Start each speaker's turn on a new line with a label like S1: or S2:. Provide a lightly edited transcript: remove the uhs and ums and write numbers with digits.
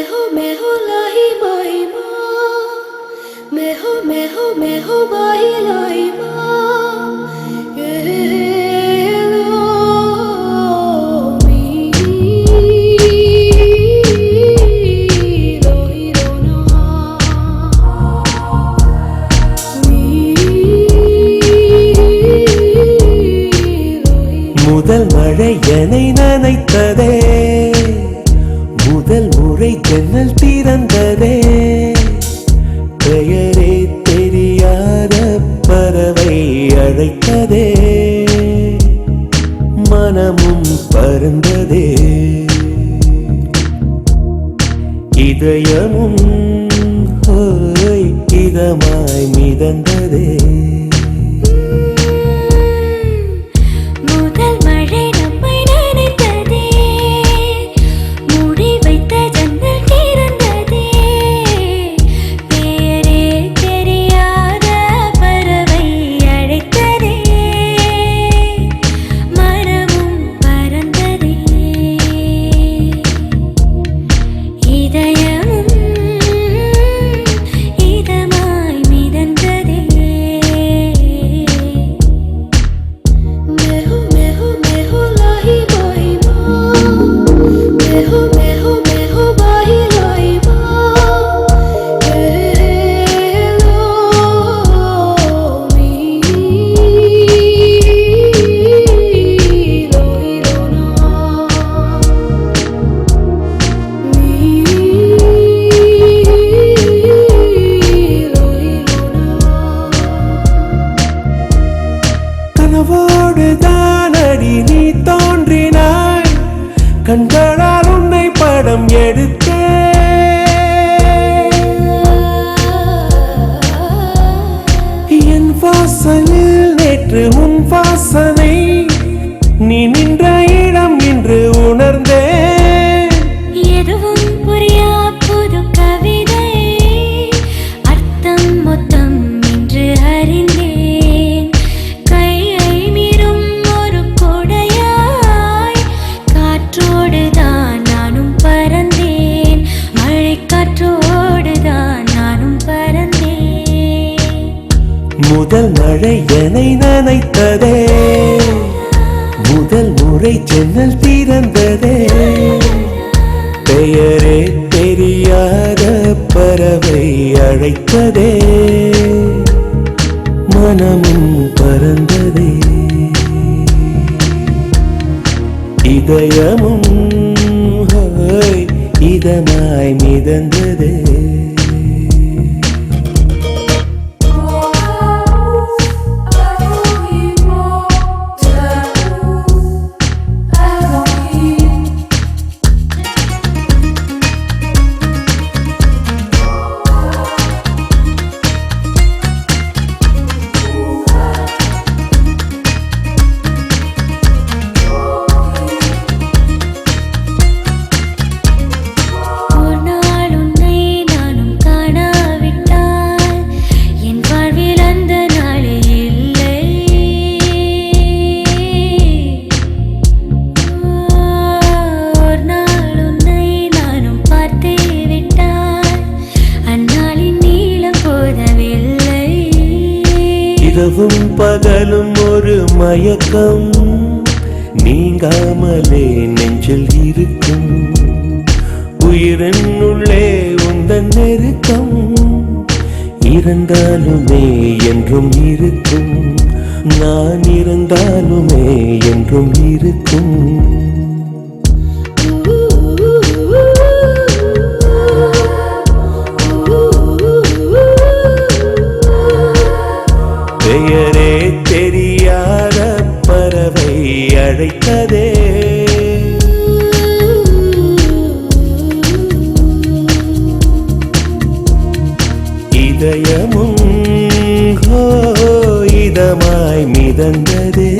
S1: मैं हो लाही माही माँ मैं हो वाही लाई माँ
S2: முதல் மழை என்னை நனைத்ததே முதல் முறை ஜன்னல் திறந்ததே பெயரே தெரியாத பறவை அழைத்ததே மனமும் பறந்ததே இதயமும் இதமாய் மிதந்ததே கனவோடுதானடி நீ தோன்றினாய் கண்களால் உன்னை படம் எடுத்தே என் வாசலில் நேற்று உன் வாசனை நீ நின்ற இடம் என்று உணர்ந்தே
S1: எதுவும் புரியா புது கவிதை அர்த்தம் மொத்தம் என்று அறிந்தேன்
S2: முதல் மழை என்னை நனைத்ததே முதல் முறை ஜன்னல் திறந்ததே பெயரே தெரியாத பறவை அழைத்ததே மனமும் பறந்ததே இதயமும் இதமாய் மிதந்ததே இரவும் பகலும் ஒரு மயக்கம் நீங்காமலே நெஞ்சில் இருக்கும் உயிரின் உள்ளே உந்தன் நெருக்கம் இருந்தாலுமே என்றும் இருக்கும் நான் இருந்தாலுமே என்றும் இருக்கும் பெயரே தெரியாத பறவை அழைத்ததே இதயமும் இதமாய் மிதந்ததே